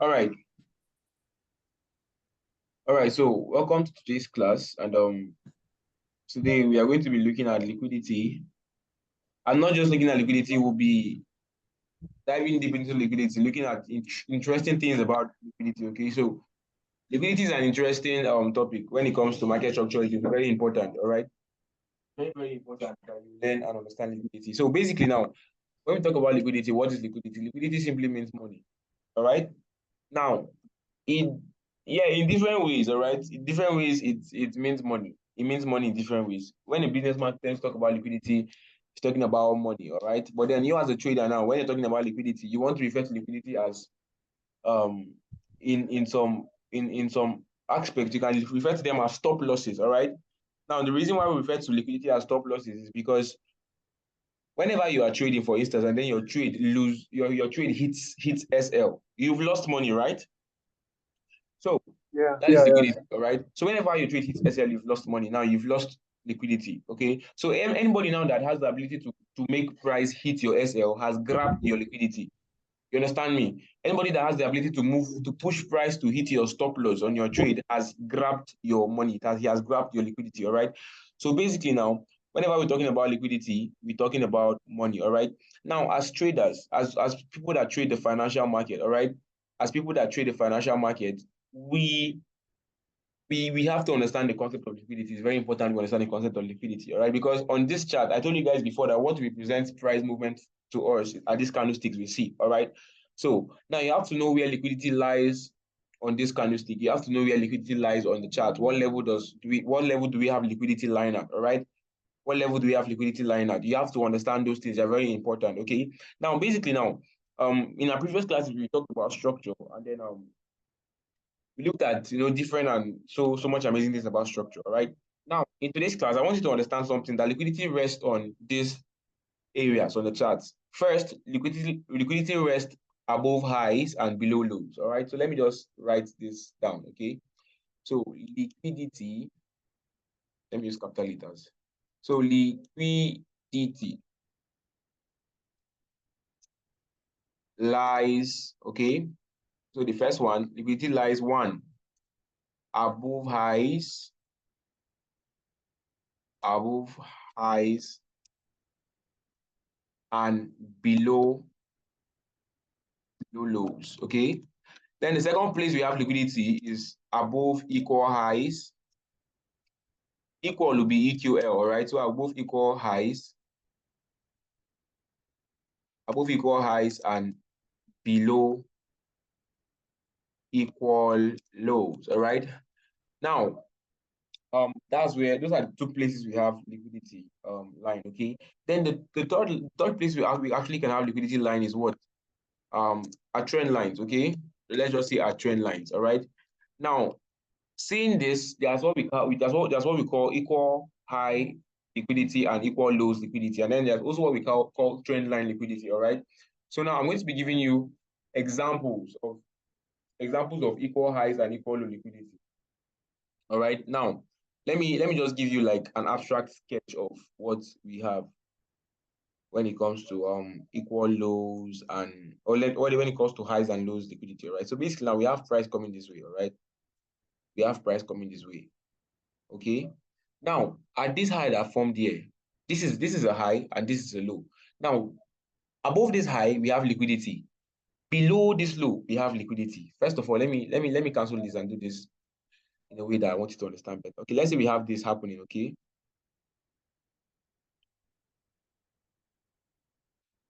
All right. So welcome to today's class. And today we are going to be looking at liquidity. And not just looking at liquidity, we'll be diving deep into liquidity, looking at interesting things about liquidity. Okay, so liquidity is an interesting topic when it comes to market structure. It is very important. All right, very, very important that you learn and understand liquidity. So basically now, when we talk about liquidity, what is liquidity? Liquidity simply means money. All right. Now, in in different ways, all right. In different ways, it means money. It means money in different ways. When a businessman tends to talk about liquidity, he's talking about money, all right. But then you as a trader now, when you're talking about liquidity, you want to refer to liquidity as um in some aspects, you can refer to them as stop losses, all right. Now, the reason why we refer to liquidity as stop losses is because whenever you are trading, for instance, and then your trade hits SL, you've lost money, right? So Yeah. that is liquidity, all right? So whenever your trade hits SL, you've lost money. Now you've lost liquidity, okay? So anybody now that has the ability to make price hit your SL has grabbed your liquidity. You understand me? Anybody that has the ability to push price to hit your stop loss on your trade has grabbed your money. He has grabbed your liquidity, all right? So basically now, whenever we're talking about liquidity, we're talking about money, all right? Now, as traders, as people that trade the financial market, all right? As people that trade the financial market, we we have to understand the concept of liquidity. It's very important we understand the concept of liquidity, all right? Because on this chart, I told you guys before that what represents price movement to us are these candlesticks we see, all right? So now you have to know where liquidity lies on this candlestick. You have to know where liquidity lies on the chart. What level do we have liquidity lying at, all right? What level do we have liquidity lying at? You have to understand those things. They're very important, okay? Now, basically now, in our previous classes, we talked about structure, and then we looked at different and so much amazing things about structure. All right. Now, in today's class, I want you to understand something that liquidity rests on these areas on the charts. First, liquidity rests above highs and below lows. All right. So let me just write this down. Okay. So liquidity, let me use capital letters. So liquidity lies, okay. So the first one, liquidity lies one above highs, above highs and below lows. Okay. Then the second place we have liquidity is above equal highs. Equal will be EQL, all right? So above equal highs and below equal lows, all right? Now, that's where those are the two places we have liquidity line, okay? Then the third place we actually can have liquidity line is what? Our trend lines, okay? Let's just say our trend lines, all right? Now, seeing this, that's what we call equal high liquidity and equal lows liquidity, and then there's also what we call trend line liquidity. All right. So now I'm going to be giving you examples of equal highs and equal low liquidity. All right. Now let me just give you like an abstract sketch of what we have when it comes to equal lows and when it comes to highs and lows liquidity. All right. So basically now we have price coming this way. All right. We have price coming this way. Okay. Now, at this high that formed here, this is a high and this is a low. Now, above this high, we have liquidity. Below this low, we have liquidity. First of all, let me cancel this and do this in a way that I want you to understand better. Okay, let's say we have this happening, okay?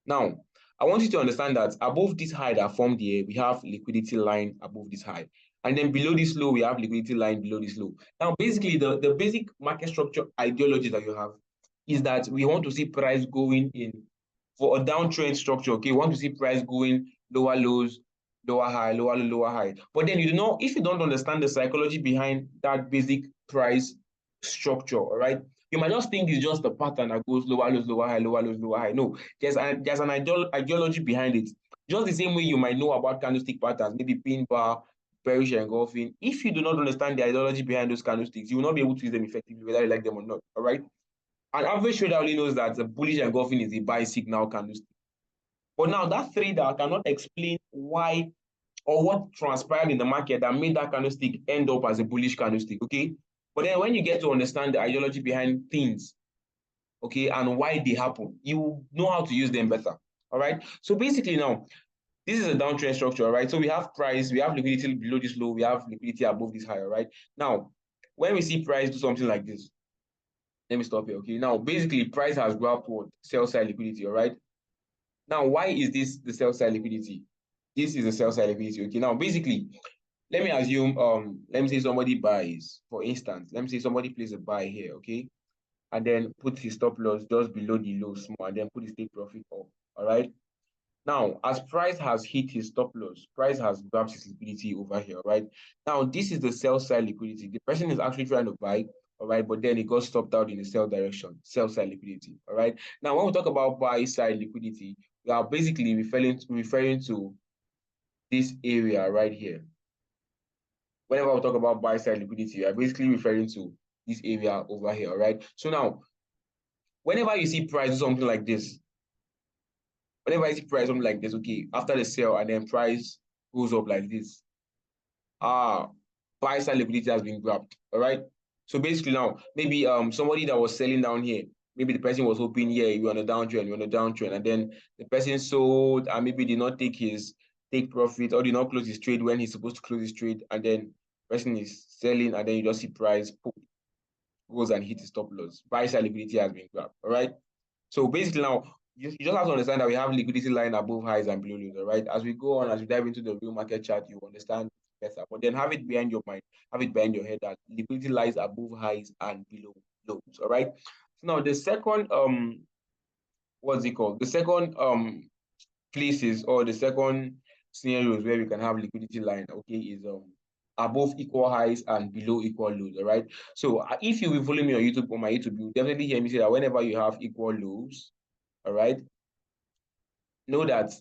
Now, I want you to understand that above this high that formed here, we have liquidity line above this high. And then below this low, we have liquidity line below this low. Now, basically, the basic market structure ideology that you have is that we want to see price going in for a downtrend structure. Okay, we want to see price going lower lows, lower high, lower low, lower high. But then if you don't understand the psychology behind that basic price structure, all right, you might just think it's just a pattern that goes lower lows, lower high, lower lows, lower high. No, there's an ideology behind it. Just the same way you might know about candlestick patterns, maybe pin bar, bearish engulfing. If you do not understand the ideology behind those candlesticks, you will not be able to use them effectively, whether you like them or not. All right. An average trader only knows that the bullish engulfing is a buy signal candlestick. But now that trader cannot explain why or what transpired in the market that made that candlestick end up as a bullish candlestick, okay? But then when you get to understand the ideology behind things, okay, and why they happen, you know how to use them better, all right? So basically now, this is a downtrend structure, right? So we have price, we have liquidity below this low, we have liquidity above this higher, right? Now, when we see price do something like this, let me stop here, okay? Now, basically, price has grabbed what? Sell side liquidity, all right? Now, why is this the sell side liquidity? This is the sell side liquidity, okay? Now, basically, let me assume, let me say somebody buys, for instance, let me say somebody places a buy here, okay? And then put his stop loss just below the low small, and then put his take profit up, all right? Now, as price has hit his stop loss, price has grabbed his liquidity over here, right? Now, this is the sell side liquidity. The person is actually trying to buy, all right, but then it got stopped out in the sell direction, sell side liquidity, all right? Now, when we talk about buy side liquidity, we are basically referring to this area right here. Whenever we talk about buy side liquidity, we are basically referring to this area over here, all right? So now, whenever you see price do something like this, whenever I see price something like this, okay, after the sell and then price goes up like this, buy side liquidity has been grabbed. All right. So basically now, maybe somebody that was selling down here, maybe the person was hoping, yeah, you're on a downtrend, and then the person sold and maybe did not take profit or did not close his trade when he's supposed to close his trade, and then person is selling, and then you just see price pop, goes and hit the stop loss. Buy side liquidity has been grabbed. All right. So basically now, you just have to understand that we have liquidity line above highs and below lows, all right? As we go on, as we dive into the real market chart, you understand better. But then have it behind your mind, have it behind your head that liquidity lies above highs and below lows, all right? So now the second, what's it called? The second places, or the second scenarios where we can have liquidity line, okay, is above equal highs and below equal lows, all right? So if you will follow me on YouTube, on my YouTube, you definitely hear me say that whenever you have equal lows, all right, know that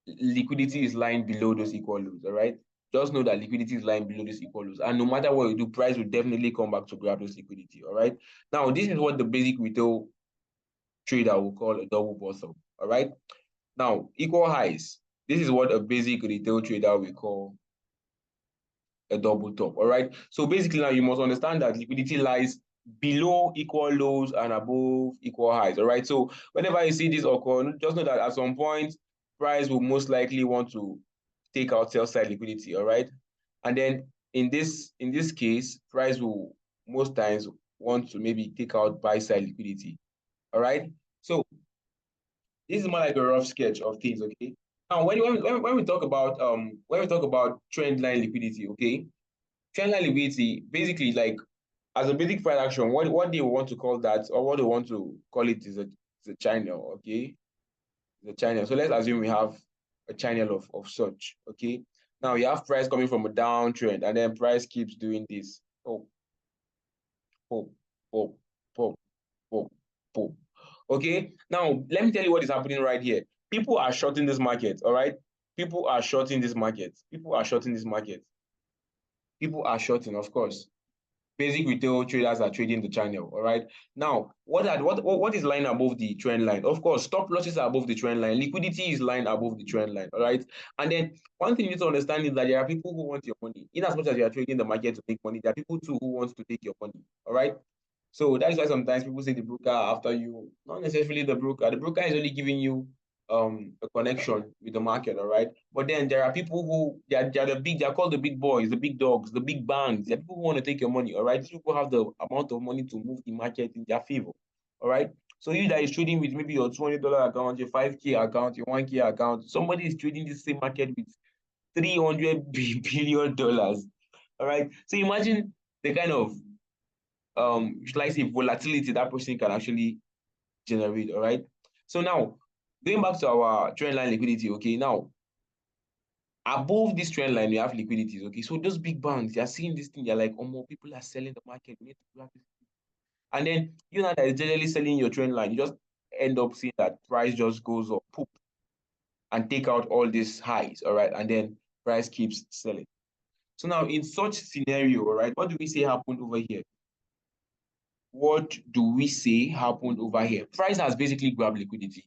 liquidity is lying below those equal lows, all right? Just know that liquidity is lying below those equal lows. And no matter what you do, price will definitely come back to grab those liquidity, all right? Now, this is what the basic retail trader will call a double bottom, all right? Now, equal highs. This is what a basic retail trader will call a double top, all right? So basically now you must understand that liquidity lies below equal lows and above equal highs, all right? So whenever you see this occur, just know that at some point, price will most likely want to take out sell side liquidity, all right? And then in this case, price will most times want to maybe take out buy side liquidity, all right? So this is more like a rough sketch of things, okay? Now, when we talk about trend line liquidity, okay, trend line liquidity, basically, like, as a basic price action, what they want to call that, or what they want to call it, is a channel, okay? The channel. So let's assume we have a channel of such, okay? Now you have price coming from a downtrend, and then price keeps doing this. Oh, oh, oh, oh, oh, oh. Okay? Now, let me tell you what is happening right here. People are shorting this market, all right? People are shorting this market. People are shorting this market. People are shorting, of course. Basic retail traders are trading the channel, all right? Now, what is lying above the trend line? Of course, stop losses are above the trend line. Liquidity is lying above the trend line, all right? And then one thing you need to understand is that there are people who want your money. In as much as you are trading the market to make money, there are people too who want to take your money, all right? So that is why sometimes people say the broker are after you. Not necessarily the broker. The broker is only giving you a connection with the market, all right? But then there are people who they're called the big boys, the big dogs, the big banks. There are people who want to take your money, all right? These people have the amount of money to move the market in their favor, all right? So you that is trading with maybe your $20 account, your 5K account, your 1K account, somebody is trading this same market with $300 billion, all right? So imagine the kind of should I say volatility that person can actually generate, all right? So now, going back to our trend line liquidity, okay, now, above this trend line, we have liquidities, okay? So those big banks, they are seeing this thing, they're like, oh, more people are selling the market, we need to grab this. And then, you know, that is generally selling your trend line, you just end up seeing that price just goes up, poop, and take out all these highs, all right? And then price keeps selling. So now, in such scenario, all right, what do we say happened over here? What do we say happened over here? Price has basically grabbed liquidity,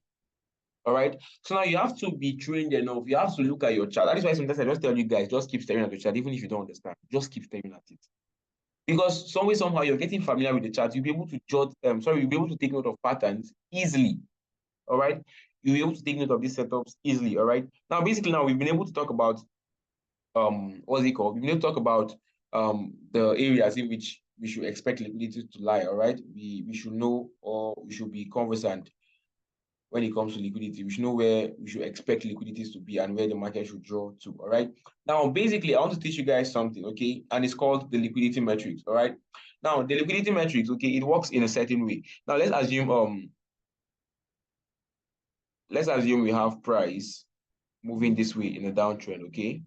All right. So now you have to be trained enough. You have to look at your chart. That is why sometimes I just tell you guys, just keep staring at the chart, even if you don't understand. Just keep staring at it. Because some way, somehow, you're getting familiar with the chart. You'll be able to jot, you'll be able to take note of patterns easily. All right. You'll be able to take note of these setups easily. All right. Now, basically, now we've been able to talk about what's it called? We've been able to talk about the areas in which we should expect liquidity to lie. All right. We should know, or we should be conversant when it comes to liquidity. We should know where we should expect liquidities to be and where the market should draw to. All right. Now, basically, I want to teach you guys something, okay? And it's called the liquidity metrics. All right. Now, the liquidity metrics, okay, it works in a certain way. Now, let's assume we have price moving this way in a downtrend, okay?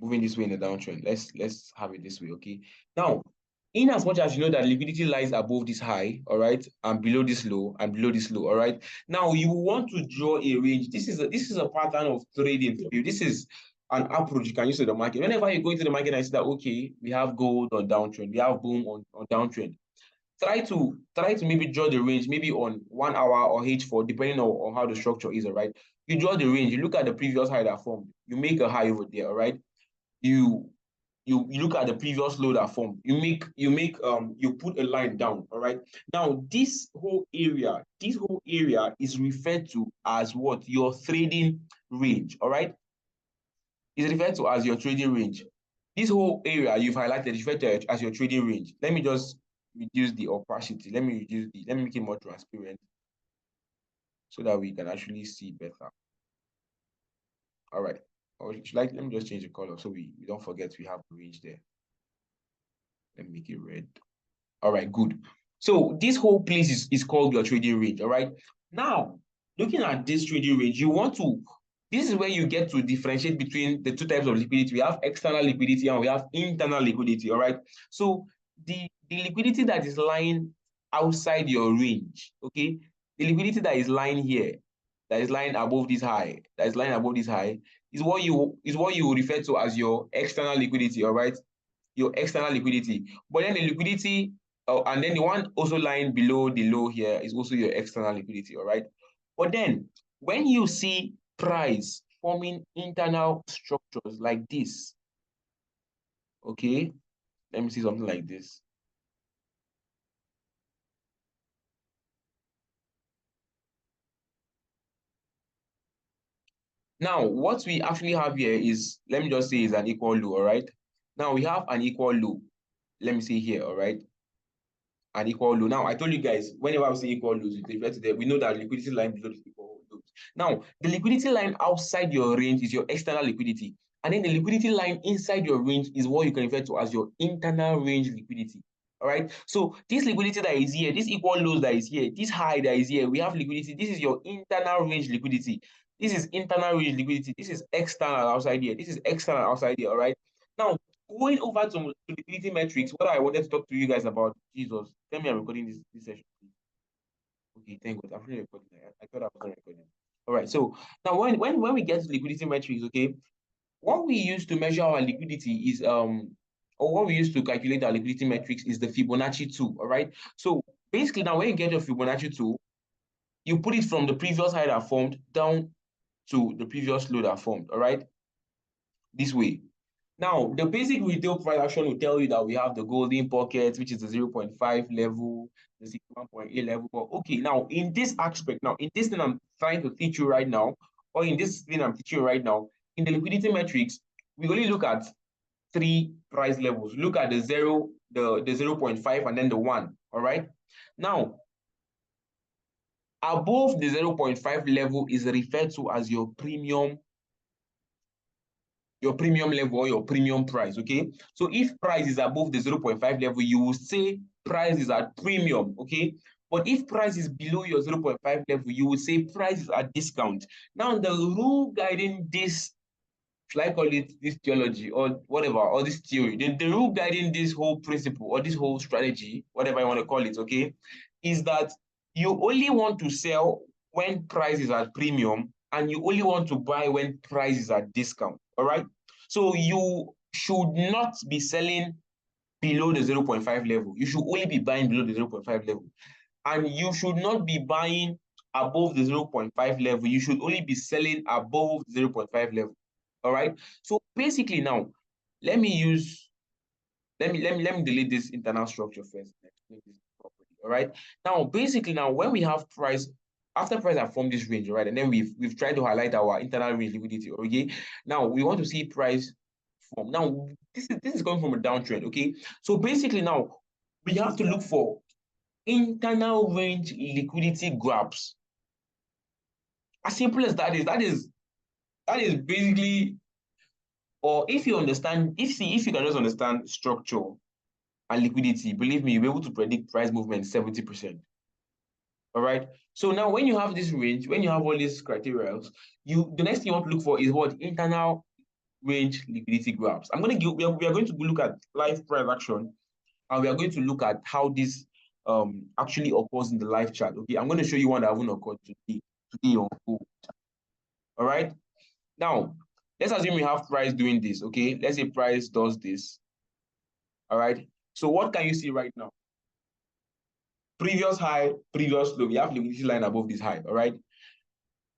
Moving this way in a downtrend. Let's have it this way, okay? Now, in as much as you know that liquidity lies above this high, all right, and below this low, and below this low, all right. Now you want to draw a range. This is a pattern of trading for you. This is an approach you can use to the market. Whenever you go into the market and see that, okay, we have gold on downtrend, we have boom on downtrend. Try to maybe draw the range, maybe on 1 hour or H4, depending on how the structure is, all right. You draw the range, you look at the previous high that formed, you make a high over there, all right. You look at the previous low that formed, you put a line down, all right. Now this whole area is referred to as what? Your trading range, all right. Is referred to as your trading range. This whole area you've highlighted is referred to as your trading range. Let me just reduce the opacity. Let me make it more transparent so that we can actually see better. All right. Or let me just change the color so we don't forget we have the range there. Let me make it red. All right, good. So this whole place is called your trading range, all right? Now, looking at this trading range, this is where you get to differentiate between the two types of liquidity. We have external liquidity and we have internal liquidity, all right? So the liquidity that is lying outside your range, okay? The liquidity that is lying here, that is lying above this high, is what you refer to as your external liquidity, all right? Your external liquidity. But then the liquidity, and then the one also lying below the low here is also your external liquidity, all right? But then when you see price forming internal structures like this, okay, let me see something like this. Now, what we actually have here is, let me just say, is an equal low, all right? Now we have an equal low. Let me see here, all right? An equal low. Now, I told you guys, whenever I say equal lows, we know that liquidity line below the equal lows. Now, the liquidity line outside your range is your external liquidity. And then the liquidity line inside your range is what you can refer to as your internal range liquidity. All right. So this liquidity that is here, this equal lows that is here, this high that is here, we have liquidity. This is your internal range liquidity. This is internal range liquidity. This is external outside here. This is external outside here. All right. Now, going over to liquidity metrics, what I wanted to talk to you guys about, Jesus, tell me I'm recording this session, please. Okay, thank God. I'm really recording. I thought I was not recording. All right. So now when we get to liquidity metrics, okay, what we use to measure our liquidity is or what we use to calculate our liquidity metrics is the Fibonacci tool. All right. So basically now when you get your Fibonacci tool, you put it from the previous high that formed down to the previous low that formed. All right. This way. Now, the basic retail price action will tell you that we have the golden pocket, which is the 0.5 level, the 61.8 level. But okay, now in this aspect, now in this thing I'm trying to teach you right now, or in this thing I'm teaching you right now, in the liquidity metrics, we only look at 3 price levels. Look at the 0, the 0.5, and then the 1. All right. Now, above the 0.5 level is referred to as your premium level or your premium price, okay? So if price is above the 0.5 level, you will say price is at premium, okay? But if price is below your 0.5 level, you will say price is at discount. Now, the rule guiding this, should I call it this theology or whatever, or this theory, the rule guiding this whole principle or this whole strategy, whatever you want to call it, okay, is that you only want to sell when price is at premium and you only want to buy when price is at discount, all right? So you should not be selling below the 0.5 level. You should only be buying below the 0.5 level. And you should not be buying above the 0.5 level, you should only be selling above 0.5 level. All right. So basically now, let me delete this internal structure first and explain this properly. All right. Now, basically now, when we have price, after price have formed this range, right, and then we've tried to highlight our internal range liquidity. Okay. Now we want to see price form. Now this is coming from a downtrend. Okay. So basically now we have to look for internal range liquidity grabs. As simple as that is. That is basically, or if you understand, if you can just understand structure and liquidity, believe me, you'll be able to predict price movement 70%. All right. So now when you have this range, when you have all these criteria, the next thing you want to look for is what? Internal range liquidity graphs. We are going to look at live price action, and we are going to look at how this actually occurs in the live chart. Okay, I'm going to show you one that haven't occurred today on gold. All right. Now, let's assume we have price doing this. Okay, let's say price does this. All right. So what can you see right now? Previous high, previous low. We have liquidity line above this high. All right.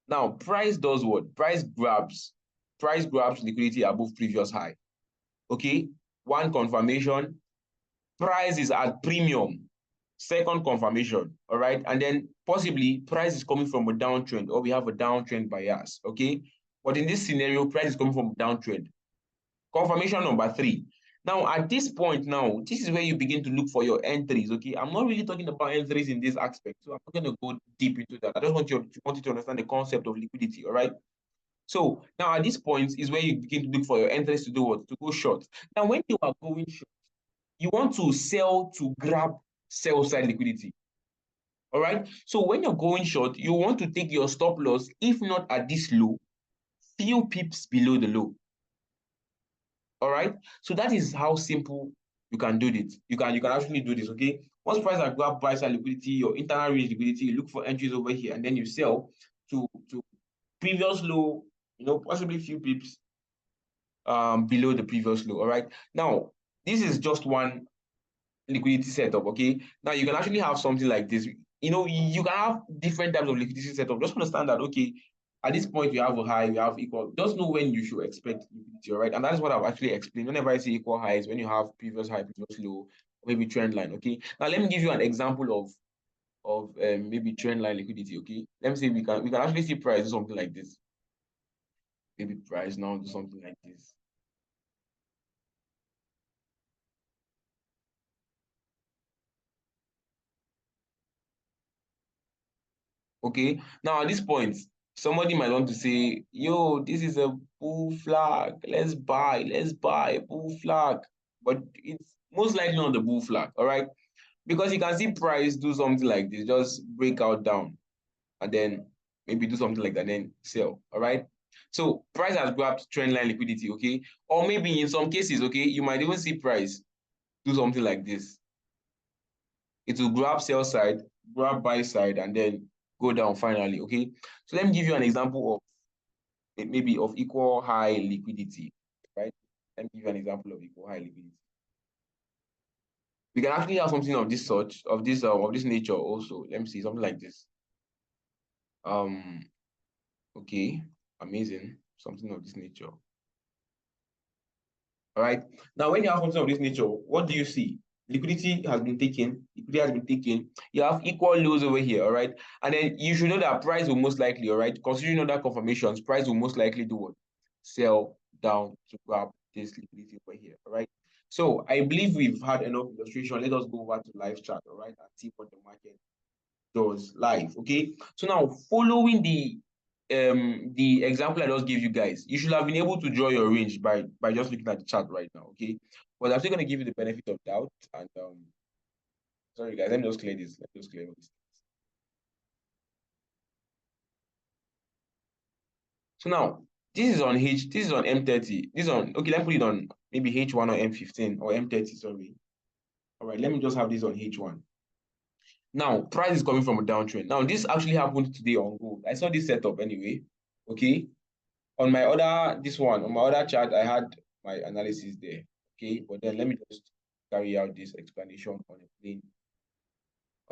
Now, price does what? Price grabs liquidity above previous high. Okay. One confirmation. Price is at premium. Second confirmation. All right. And then possibly price is coming from a downtrend, or we have a downtrend bias. Okay. But in this scenario, price is coming from a downtrend. Confirmation number 3. Now, at this point now, this is where you begin to look for your entries, okay? I'm not really talking about entries in this aspect, so I'm not going to go deep into that. I just want you to understand the concept of liquidity, all right? So now at this point is where you begin to look for your entries to do what? To go short. Now, when you are going short, you want to sell to grab sell-side liquidity, all right? So when you're going short, you want to take your stop loss, if not at this low, few pips below the low. All right. So that is how simple you can do this. You can actually do this. Okay. Once price are grab buy side liquidity, your internal range liquidity, you look for entries over here, and then you sell to previous low, possibly few pips below the previous low. All right. Now, this is just one liquidity setup. Okay. Now you can actually have something like this. You can have different types of liquidity setup. Just understand that, okay, at this point, you have a high, you have equal. Just know when you should expect liquidity, all right? And that is what I've actually explained. Whenever I see equal highs, when you have previous high, previous low, maybe trend line, okay? Now, let me give you an example of maybe trend line liquidity, okay? Let me say we can actually see price do something like this. Maybe price now do something like this. Okay, now at this point, somebody might want to say, yo, this is a bull flag. Let's buy bull flag. But it's most likely not the bull flag, all right? Because you can see price do something like this, just break out down, and then maybe do something like that, then sell, all right? So price has grabbed trend line liquidity, okay? Or maybe in some cases, okay, you might even see price do something like this. It will grab sell side, grab buy side, and then go down finally, okay? So let me give you an example of maybe of equal high liquidity, right? Let me give you an example of equal high liquidity. We can actually have something of this sort, of this nature also. Let me see, something like this. Okay, amazing. Something of this nature. All right. Now, when you have something of this nature, what do you see? Liquidity has been taken. Liquidity has been taken. You have equal lows over here, all right? And then you should know that price will most likely, all right? Considering other confirmations, price will most likely do what? Sell down to grab this liquidity over here, all right? So I believe we've had enough illustration. Let us go over to live chart, all right, and see what the market does live. Okay. So now, following the example I just gave you guys, you should have been able to draw your range by just looking at the chart right now. Okay. But I'm still going to give you the benefit of doubt. And sorry guys, let me just clear this. Let me just clear this. So now this is on M30. This is on, okay, let me put it on maybe H1 or M15 or M30, sorry. All right, let me just have this on H1. Now, price is coming from a downtrend. Now, this actually happened today on gold. I saw this setup anyway. Okay. On my other chart, I had my analysis there. Okay. But then let me just carry out this explanation on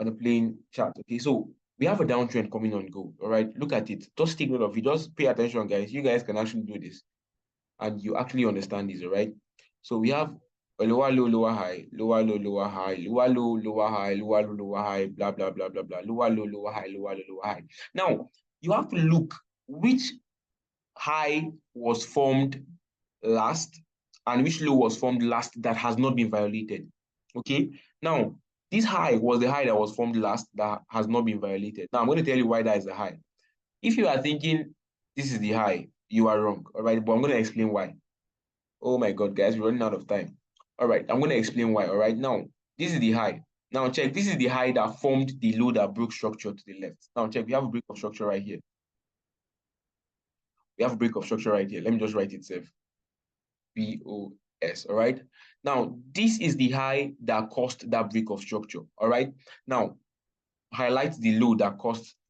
a plain chart. Okay. So we have a downtrend coming on gold. All right, look at it. Just take note of it. Just pay attention, guys. You guys can actually do this, and you actually understand this. All right. So we have a lower low, lower high, lower low, lower high, lower low, lower high, lower low, lower high, blah blah blah blah blah, lower low, lower high, lower low, lower high. Now you have to look which high was formed last and which low was formed last that has not been violated. Okay. Now this high was the high that was formed last that has not been violated. Now I'm going to tell you why that is a high. If you are thinking this is the high, you are wrong. All right, but I'm going to explain why. Oh my God, guys, we're running out of time. All right, I'm going to explain why. All right, now this is the high. Now check, this is the high that formed the low that broke structure to the left. Now check, we have a break of structure right here. We have a break of structure right here. Let me just write it safe. BOS. All right. Now this is the high that caused that break of structure. All right. Now highlight the low that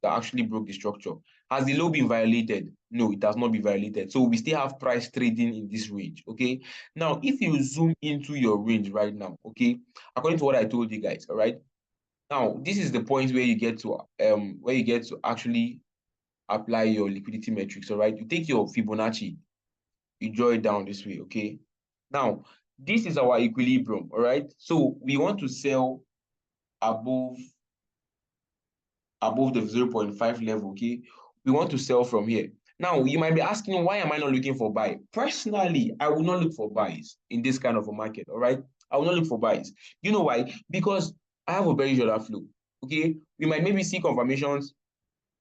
actually broke the structure. Has the low been violated? No, it has not been violated. So we still have price trading in this range. Okay. Now, if you zoom into your range right now, okay, according to what I told you guys, all right. Now, this is the point where you get to actually apply your liquidity metrics. All right. You take your Fibonacci, you draw it down this way. Okay. Now, this is our equilibrium. All right. So we want to sell above the 0.5 level. Okay, we want to sell from here. Now you might be asking, why am I not looking for buy? Personally, I will not look for buys in this kind of a market. All right, I will not look for buys. You know why? Because I have a very short flow. Okay, we might maybe see confirmations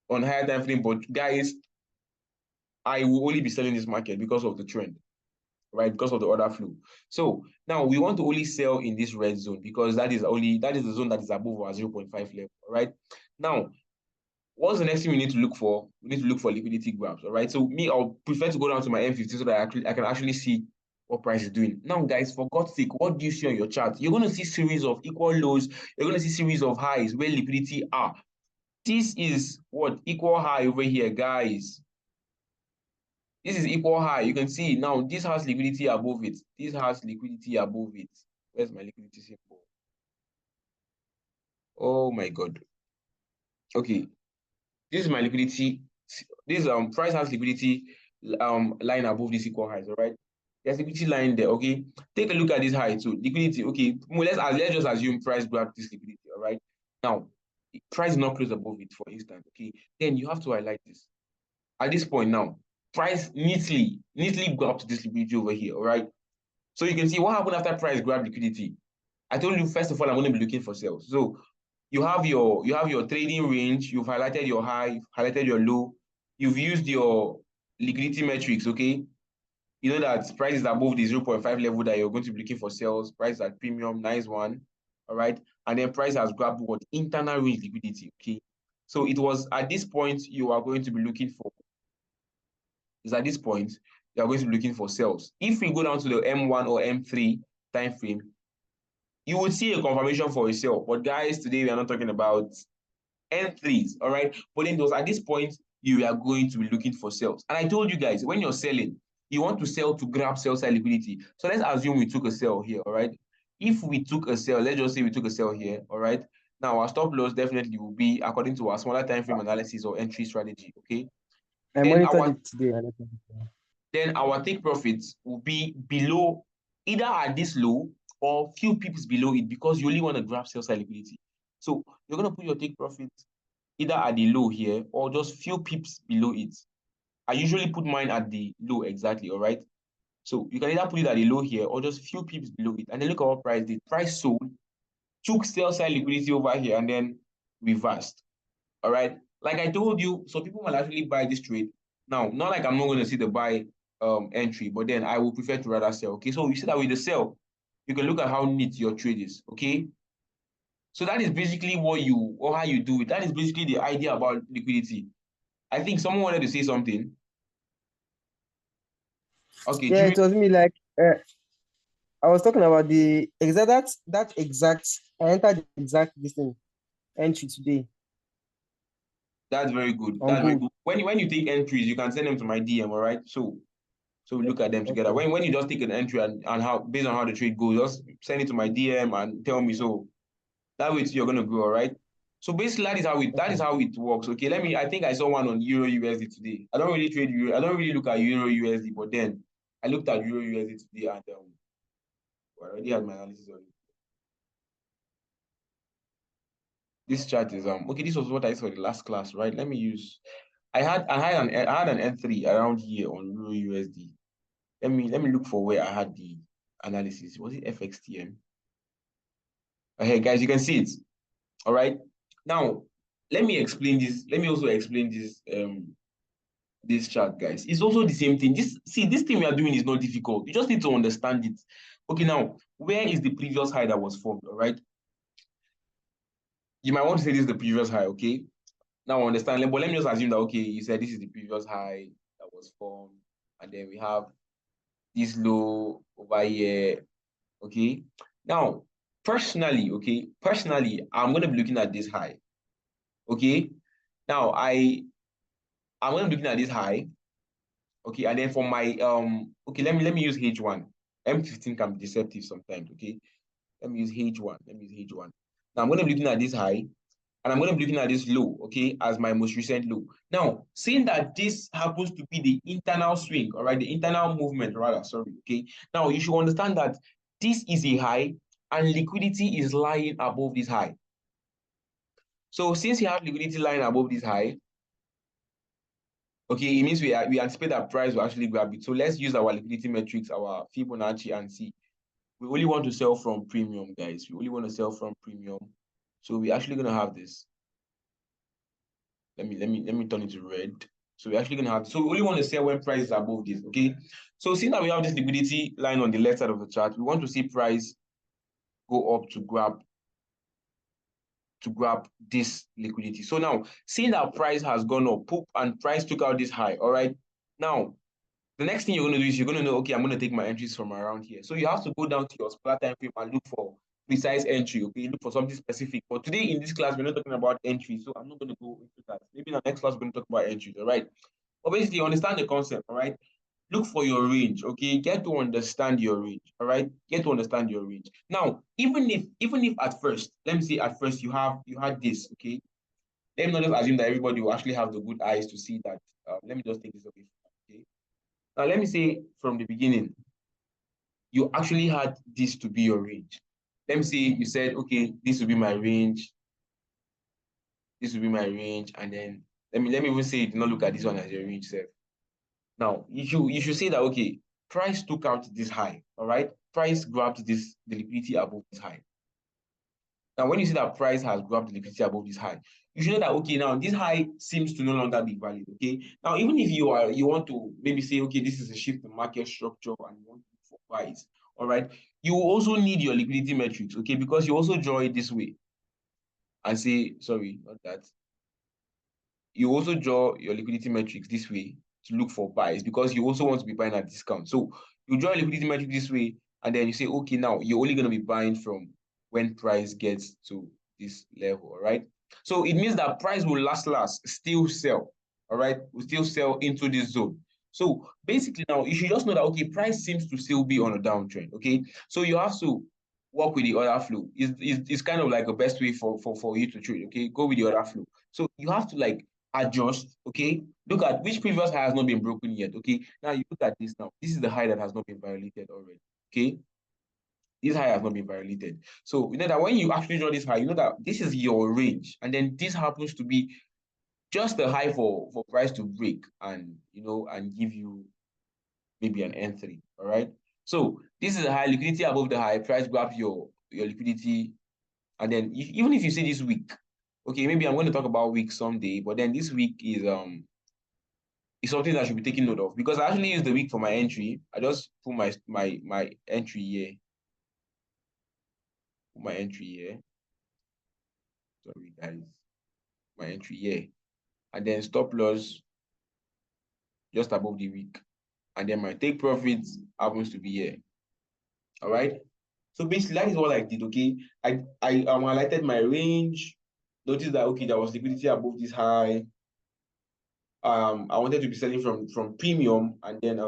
on higher time frame, but guys, I will only be selling this market because of the trend, right? Because of the order flow. So now we want to only sell in this red zone because that is the zone that is above our 0.5 level. All right, now what's the next thing we need to look for? We need to look for liquidity grabs, all right? So me, I'll prefer to go down to my M50 so that I can actually see what price is doing. Now, guys, for God's sake, what do you see on your chart? You're going to see series of equal lows. You're going to see series of highs where liquidity are. This is what? Equal high over here, guys. This is equal high. You can see now this has liquidity above it. This has liquidity above it. Where's my liquidity symbol? Oh my God. Okay. This is my liquidity. This price has liquidity line above this equal highs, all right? There's liquidity line there, okay? Take a look at this high too. Liquidity, okay. Let's just assume price grabbed this liquidity, all right? Now, price not close above it, for instance, okay? Then you have to highlight this. At this point now, price neatly grabbed this liquidity over here, all right? So you can see what happened after price grabbed liquidity. I told you, first of all, I'm going to be looking for sales. So you have your trading range, you've highlighted your high, you've highlighted your low, you've used your liquidity metrics, okay? You know that price is above the 0.5 level that you're going to be looking for sales, price at premium, nice one, all right? And then price has grabbed what? Internal range liquidity, okay? So it was at this point you are going to be looking for, is at this point you are going to be looking for sales. If we go down to the M1 or M3 time frame, you would see a confirmation for a sale. But guys, today we are not talking about M3s, all right? But then those at this point, you are going to be looking for sales. And I told you guys, when you're selling, you want to sell to grab sell side liquidity. So let's assume we took a sell here, all right? If we took a sell, let's just say we took a sell here, all right? Now our stop loss definitely will be according to our smaller time frame analysis or entry strategy, okay? I monitored it today. Then our take profits will be below, either at this low or few pips below it, because you only want to grab sell side liquidity. So you're going to put your take profit either at the low here or just few pips below it. I usually put mine at the low exactly, all right? So you can either put it at the low here or just few pips below it. And then look at what price did. Price sold, took sell side liquidity over here, and then reversed, all right? Like I told you, so people will actually buy this trade. Now, not like I'm not going to see the buy entry, but then I will prefer to rather sell, okay? So you see that with the sell, you can look at how neat your trade is, okay? So that is basically how you do it. That is basically the idea about liquidity. I think someone wanted to say something. Okay, Yeah, Jimmy, it was me. Like I was talking about the exact that exact. I entered the exact this thing entry today that's very good. on That's very gold. good. When you take entries, you can send them to my DM, all right? So we look at them together. Okay. When you just take an entry and how based on how the trade goes, just send it to my DM and tell me. So that way you're gonna grow, all right? So basically, that is how it works. Okay, I think I saw one on Euro USD today. I don't really trade Euro. I don't really look at Euro USD, but then I looked at Euro USD today, and I already had my analysis on it. This chart is okay. This was what I saw in the last class, right? Let me use. I had an N3 around here on Euro USD. Let me look for where I had the analysis. Was it FXTM? Okay, guys, you can see it. All right. Now, let me explain this. Let me also explain this chart, guys. It's also the same thing. This thing we are doing is not difficult. You just need to understand it. Okay, now, where is the previous high that was formed? All right. You might want to say this is the previous high, okay? Now I understand, but let me just assume that okay, you said this is the previous high that was formed, and then we have this low over here. Okay. Now, personally, I'm going to be looking at this high. Okay. Now, I'm going to be looking at this high. Okay. And then for my, okay, let me use H1. M15 can be deceptive sometimes. Okay. Let me use H1. Now, I'm going to be looking at this high, and I'm going to be looking at this low, okay, as my most recent low. Now, seeing that this happens to be the internal swing, all right, the internal movement, rather, sorry, okay. Now, you should understand that this is a high, and liquidity is lying above this high. So, since you have liquidity lying above this high, okay, it means we anticipate that price will actually grab it. So, let's use our liquidity metrics, our Fibonacci, and see. We only want to sell from premium, guys. We only want to sell from premium. So, we're actually going to have this. Let me turn it to red. So we're actually gonna have, so we only want to sell when price is above this, okay? So seeing that we have this liquidity line on the left side of the chart, we want to see price go up to grab this liquidity. So now, seeing that price has gone up, poop, and price took out this high, all right? Now, the next thing you're going to do is you're going to know, okay, I'm going to take my entries from around here. So you have to go down to your scalar time frame and look for precise entry, okay? Look for something specific. But today in this class, we're not talking about entry, so I'm not going to go into that. Maybe in the next class, we're going to talk about entries, all right? But basically, understand the concept, all right? Look for your range, okay? Get to understand your range, all right? Get to understand your range. Now, even if at first, let me say at first you had this, okay? Let me not just assume that everybody will actually have the good eyes to see that. Let me just take this away, okay? Now, let me say from the beginning, you actually had this to be your range. Let me say you said, okay, this will be my range. This will be my range, and then let me even say you do not look at this one as your range, sir. Now, you should say that, okay, price took out this high, all right? Price grabbed the liquidity above this high. Now, when you see that price has grabbed the liquidity above this high, you should know that, okay, now this high seems to no longer be valid, okay? Now, even if you want to maybe say, okay, this is a shift in market structure and you want to look for buys, all right? You also need your liquidity metrics, okay? Because you also draw it this way and say, sorry, not that. You also draw your liquidity metrics this way to look for buys because you also want to be buying at discount. So you draw a liquidity metric this way, and then you say, okay, now you're only going to be buying from when price gets to this level, all right? So it means that price will last still sell, all right? Will still sell into this zone. So basically now you should just know that, okay, price seems to still be on a downtrend, okay? So you have to work with the order flow. It's kind of like a best way for you to trade, okay? Go with the order flow. So you have to like adjust, okay? Look at which previous high has not been broken yet, okay? Now you look at this now. This is the high that has not been violated already, okay? This high has not been violated. So you know that when you actually draw this high, you know that this is your range, and then this happens to be just the high for price to break and and give you maybe an N3, all right? So this is a high liquidity above the high, price grabs your liquidity, and then even if you see this week, okay, maybe I'm going to talk about week someday, but then this week is something that should be taken note of because I actually use the week for my entry. I just put my entry here. Put my entry here. Sorry, guys. My entry here. And then stop loss just above the week. And then my take profits happens to be here. All right. So basically, that is what I did. Okay. I highlighted my range. Notice that okay, there was liquidity above this high. I wanted to be selling from premium, and then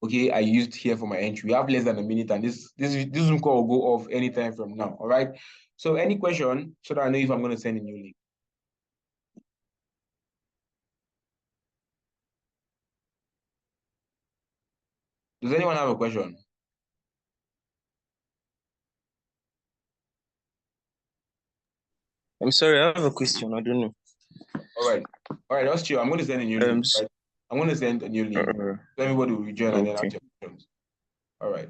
okay, I used here for my entry. We have less than a minute, and this Zoom call will go off anytime from now. All right. So any question, so that I know if I'm going to send a new link. Does anyone have a question? I'm sorry, I have a question. I don't know. All right, that's true. I'm going to send a new link. Right? I'm going to send a new link. So everybody will rejoin and then ask your questions. All right.